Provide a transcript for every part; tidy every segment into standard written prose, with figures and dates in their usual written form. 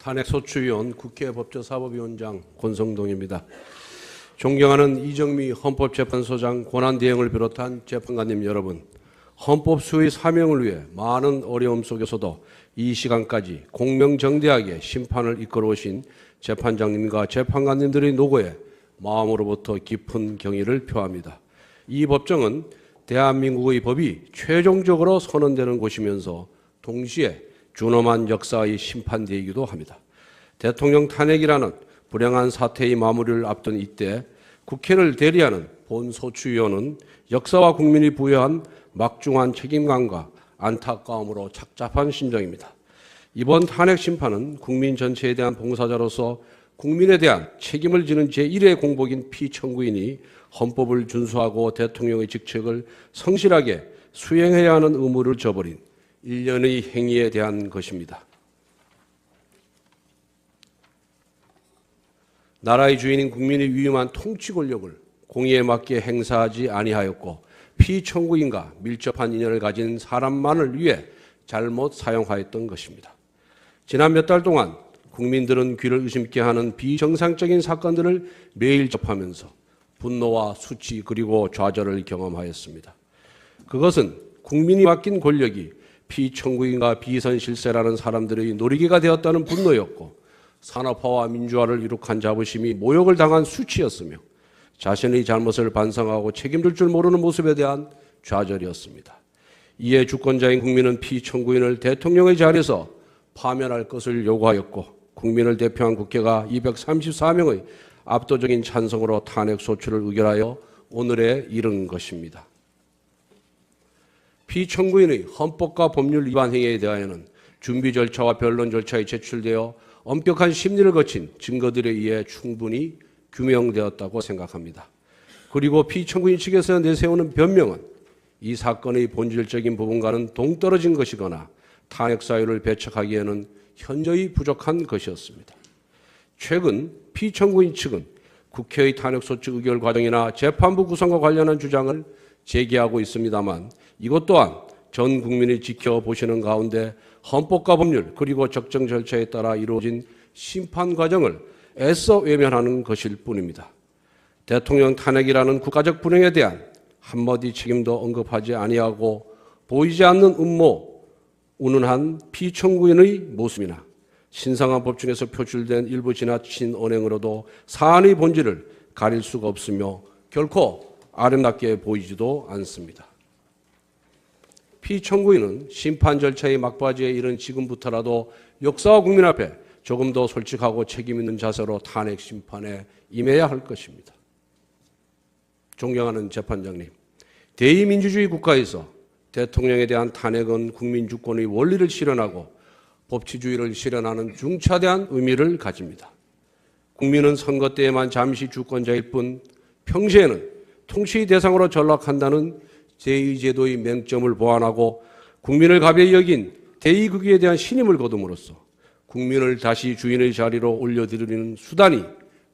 탄핵소추위원 국회 법제사법위원장 권성동입니다. 존경하는 이정미 헌법재판소장 권한대행을 비롯한 재판관님 여러분, 헌법수의 사명을 위해 많은 어려움 속에서도 이 시간까지 공명정대하게 심판을 이끌어오신 재판장님과 재판관님들의 노고에 마음으로부터 깊은 경의를 표합니다. 이 법정은 대한민국의 법이 최종적으로 선언되는 곳이면서 동시에 준엄한 역사의 심판대이기도 합니다. 대통령 탄핵이라는 불행한 사태의 마무리를 앞둔 이때 국회를 대리하는 본소추위원은 역사와 국민이 부여한 막중한 책임감과 안타까움으로 착잡한 심정입니다. 이번 탄핵 심판은 국민 전체에 대한 봉사자로서 국민에 대한 책임을 지는 제1의 공복인 피청구인이 헌법을 준수하고 대통령의 직책을 성실하게 수행해야 하는 의무를 저버린 일련의 행위에 대한 것입니다. 나라의 주인인 국민의 위임한 통치 권력을 공의에 맞게 행사하지 아니하였고 피청구인과 밀접한 인연을 가진 사람만을 위해 잘못 사용하였던 것입니다. 지난 몇 달 동안 국민들은 귀를 의심케 하는 비정상적인 사건들을 매일 접하면서 분노와 수치 그리고 좌절을 경험하였습니다. 그것은 국민이 맡긴 권력이 피청구인과 비선실세라는 사람들의 놀이개가 되었다는 분노였고 산업화와 민주화를 이룩한 자부심이 모욕을 당한 수치였으며 자신의 잘못을 반성하고 책임질 줄 모르는 모습에 대한 좌절이었습니다. 이에 주권자인 국민은 피청구인을 대통령의 자리에서 파면할 것을 요구하였고 국민을 대표한 국회가 234명의 압도적인 찬성으로 탄핵소추를 의결하여 오늘에 이른 것입니다. 피청구인의 헌법과 법률 위반 행위에 대하여는 준비 절차와 변론 절차에 제출되어 엄격한 심리를 거친 증거들에 의해 충분히 규명되었다고 생각합니다. 그리고 피청구인 측에서 내세우는 변명은 이 사건의 본질적인 부분과는 동떨어진 것이거나 탄핵 사유를 배척하기에는 현저히 부족한 것이었습니다. 최근 피청구인 측은 국회의 탄핵소추 의결 과정이나 재판부 구성과 관련한 주장을 제기하고 있습니다만 이것 또한 전 국민이 지켜보시는 가운데 헌법과 법률 그리고 적정 절차에 따라 이루어진 심판 과정을 애써 외면하는 것일 뿐입니다. 대통령 탄핵이라는 국가적 불행에 대한 한마디 책임도 언급하지 아니하고 보이지 않는 음모, 운운한 피청구인의 모습이나 신성한 법 중에서 표출된 일부 지나친 언행으로도 사안의 본질을 가릴 수가 없으며 결코 아름답게 보이지도 않습니다. 피청구인은 심판 절차의 막바지에 이른 지금부터라도 역사와 국민 앞에 조금 더 솔직하고 책임 있는 자세로 탄핵 심판에 임해야 할 것입니다. 존경하는 재판장님, 대의민주주의 국가에서 대통령에 대한 탄핵은 국민 주권의 원리를 실현하고 법치주의를 실현하는 중차대한 의미를 가집니다. 국민은 선거 때에만 잠시 주권자일 뿐 평시에는 통치의 대상으로 전락한다는 제2제도의 맹점을 보완하고 국민을 가벼이 여긴 대의국위에 대한 신임을 거둠으로써 국민을 다시 주인의 자리로 올려드리는 수단이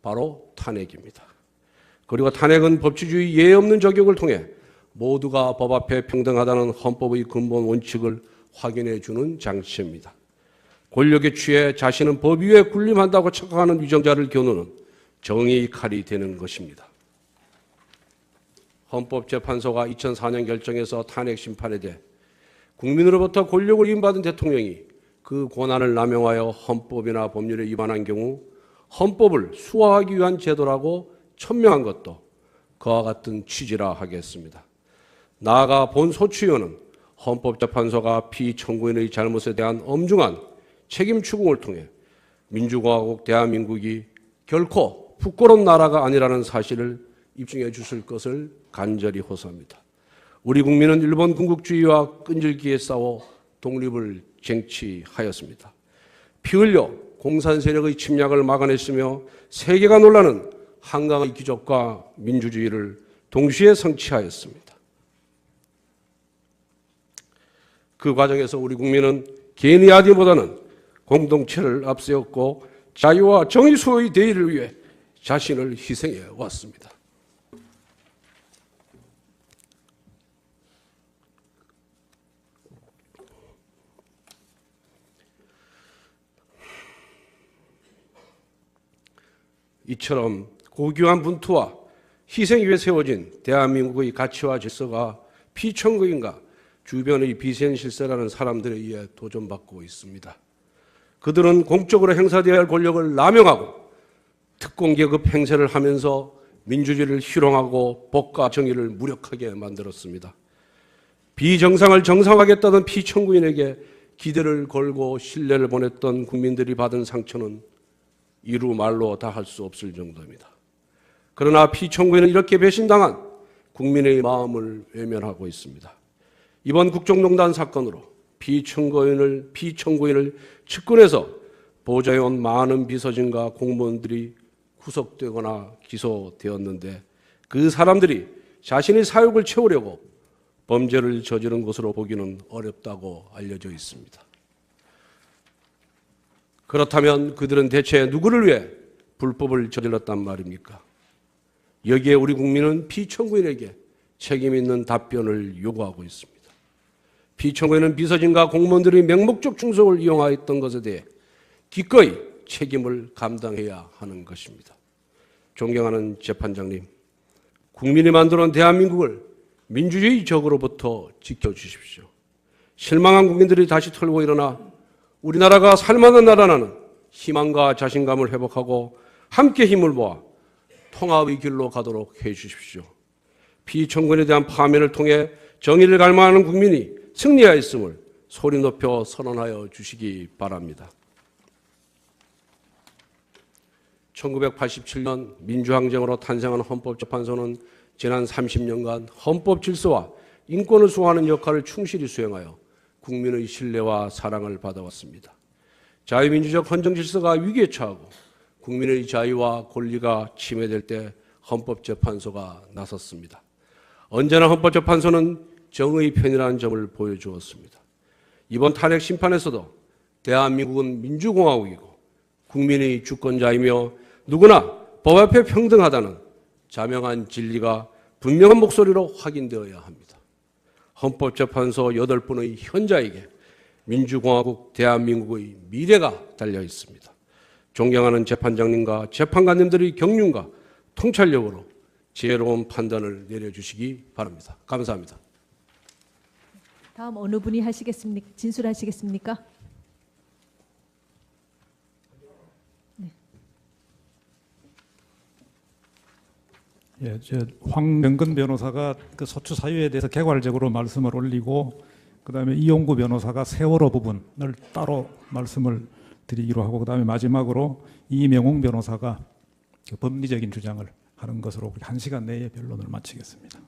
바로 탄핵입니다. 그리고 탄핵은 법치주의 예외 없는 적용을 통해 모두가 법 앞에 평등하다는 헌법의 근본 원칙을 확인해 주는 장치입니다. 권력에 취해 자신은 법 위에 군림한다고 착각하는 위정자를 겨누는 정의의 칼이 되는 것입니다. 헌법재판소가 2004년 결정해서 탄핵 심판에 대해 국민으로부터 권력을 위임받은 대통령이 그 권한을 남용하여 헌법이나 법률에 위반한 경우 헌법을 수호하기 위한 제도라고 천명한 것도 그와 같은 취지라 하겠습니다. 나아가 본소추위원은 헌법재판소가 피청구인의 잘못에 대한 엄중한 책임 추궁을 통해 민주공화국 대한민국이 결코 부끄러운 나라가 아니라는 사실을 입증해 주실 것을 간절히 호소합니다. 우리 국민은 일본 군국주의와 끈질기게 싸워 독립을 쟁취하였습니다. 피 흘려 공산 세력의 침략을 막아냈으며 세계가 놀라는 한강의 기적과 민주주의를 동시에 성취하였습니다. 그 과정에서 우리 국민은 개인의 아디보다는 공동체를 앞세웠고 자유와 정의 수호의 대의를 위해 자신을 희생해 왔습니다. 이처럼 고귀한 분투와 희생 위에 세워진 대한민국의 가치와 질서가 피청구인가 주변의 비선실세라는 사람들에 의해 도전받고 있습니다. 그들은 공적으로 행사되어야 할 권력을 남용하고 특공계급 행세를 하면서 민주주의를 희롱하고 법과 정의를 무력하게 만들었습니다. 비정상을 정상화하겠다던 피청구인에게 기대를 걸고 신뢰를 보냈던 국민들이 받은 상처는 이루 말로 다 할 수 없을 정도입니다. 그러나 피청구인은 이렇게 배신당한 국민의 마음을 외면하고 있습니다. 이번 국정농단 사건으로 피청구인을 측근해서 보좌해온 많은 비서진과 공무원들이 구속되거나 기소되었는데 그 사람들이 자신의 사욕을 채우려고 범죄를 저지른 것으로 보기는 어렵다고 알려져 있습니다. 그렇다면 그들은 대체 누구를 위해 불법을 저질렀단 말입니까? 여기에 우리 국민은 피청구인에게 책임 있는 답변을 요구하고 있습니다. 피청구인은 비서진과 공무원들의 맹목적 충성을 이용하였던 것에 대해 기꺼이 책임을 감당해야 하는 것입니다. 존경하는 재판장님, 국민이 만들어온 대한민국을 민주주의 적으로부터 지켜주십시오. 실망한 국민들이 다시 털고 일어나 우리나라가 살만한 나라라는 희망과 자신감을 회복하고 함께 힘을 모아 통합의 길로 가도록 해주십시오. 피청구인에 대한 파면을 통해 정의를 갈망하는 국민이 승리하였음을 소리 높여 선언하여 주시기 바랍니다. 1987년 민주항쟁으로 탄생한 헌법재판소는 지난 30년간 헌법 질서와 인권을 수호하는 역할을 충실히 수행하여 국민의 신뢰와 사랑을 받아왔습니다. 자유민주적 헌정 질서가 위기에 처하고 국민의 자유와 권리가 침해될 때 헌법재판소가 나섰습니다. 언제나 헌법재판소는 정의 편이라는 점을 보여주었습니다. 이번 탄핵 심판에서도 대한민국은 민주공화국이고 국민의 주권자이며 누구나 법 앞에 평등하다는 자명한 진리가 분명한 목소리로 확인되어야 합니다. 헌법재판소 8분의 현자에게 민주공화국 대한민국의 미래가 달려 있습니다. 존경하는 재판장님과 재판관님들의 경륜과 통찰력으로 지혜로운 판단을 내려주시기 바랍니다. 감사합니다. 다음 어느 분이 하시겠습니까? 진술하시겠습니까? 네. 예, 황명근 변호사가 그 소추 사유에 대해서 개괄적으로 말씀을 올리고, 그다음에 이용구 변호사가 세월호 부분을 따로 말씀을 드리기로 하고, 그다음에 마지막으로 이명웅 변호사가 그 법리적인 주장을 하는 것으로 1시간 내에 변론을 마치겠습니다.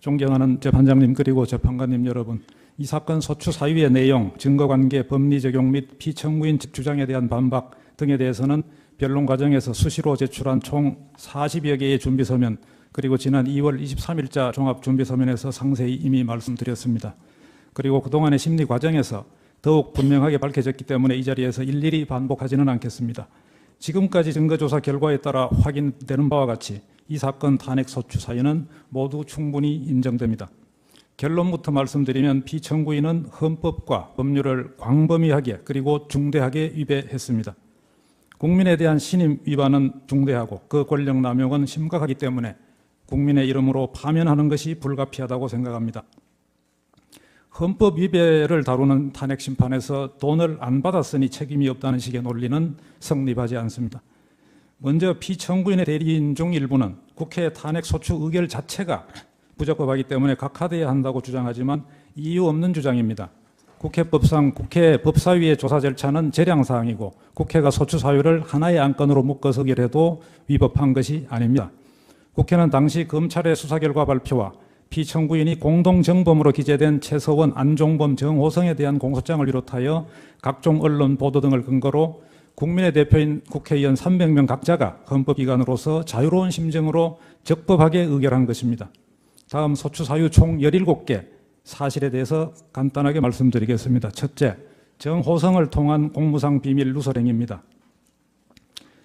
존경하는 재판장님 그리고 재판관님 여러분, 이 사건 소추 사유의 내용, 증거관계, 법리 적용 및 피청구인 주장에 대한 반박 등에 대해서는 변론 과정에서 수시로 제출한 총 40여 개의 준비서면, 그리고 지난 2월 23일자 종합준비서면에서 상세히 이미 말씀드렸습니다. 그리고 그동안의 심리 과정에서 더욱 분명하게 밝혀졌기 때문에 이 자리에서 일일이 반복하지는 않겠습니다. 지금까지 증거조사 결과에 따라 확인되는 바와 같이 이 사건 탄핵 소추 사유는 모두 충분히 인정됩니다. 결론부터 말씀드리면 피청구인은 헌법과 법률을 광범위하게 그리고 중대하게 위배했습니다. 국민에 대한 신임 위반은 중대하고 그 권력 남용은 심각하기 때문에 국민의 이름으로 파면하는 것이 불가피하다고 생각합니다. 헌법 위배를 다루는 탄핵 심판에서 돈을 안 받았으니 책임이 없다는 식의 논리는 성립하지 않습니다. 먼저 피청구인의 대리인 중 일부는 국회 탄핵 소추 의결 자체가 부적법하기 때문에 각하돼야 한다고 주장하지만 이유 없는 주장입니다. 국회법상 국회 법사위의 조사 절차는 재량사항이고 국회가 소추 사유를 하나의 안건으로 묶어서 의결해도 위법한 것이 아닙니다. 국회는 당시 검찰의 수사 결과 발표와 피청구인이 공동정범으로 기재된 최서원, 안종범, 정호성에 대한 공소장을 비롯하여 각종 언론 보도 등을 근거로 국민의 대표인 국회의원 300명 각자가 헌법기관으로서 자유로운 심정으로 적법하게 의결한 것입니다. 다음 소추 사유 총 17개 사실에 대해서 간단하게 말씀드리겠습니다. 첫째, 정호성을 통한 공무상 비밀 누설행위입니다.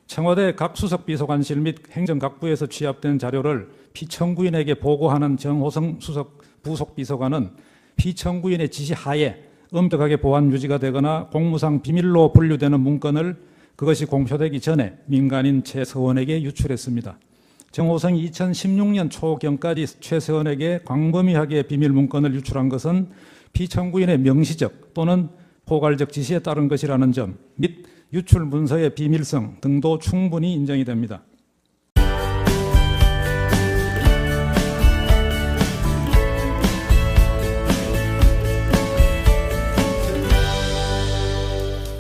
청와대 각 수석 비서관실 및 행정각부에서 취합된 자료를 피청구인에게 보고하는 정호성 수석 부속 비서관은 피청구인의 지시 하에 엄격하게 보안 유지가 되거나 공무상 비밀로 분류되는 문건을 그것이 공표되기 전에 민간인 최서원에게 유출했습니다. 정호성이 2016년 초경까지 최서원에게 광범위하게 비밀 문건을 유출한 것은 피청구인의 명시적 또는 포괄적 지시에 따른 것이라는 점 및 유출 문서의 비밀성 등도 충분히 인정이 됩니다.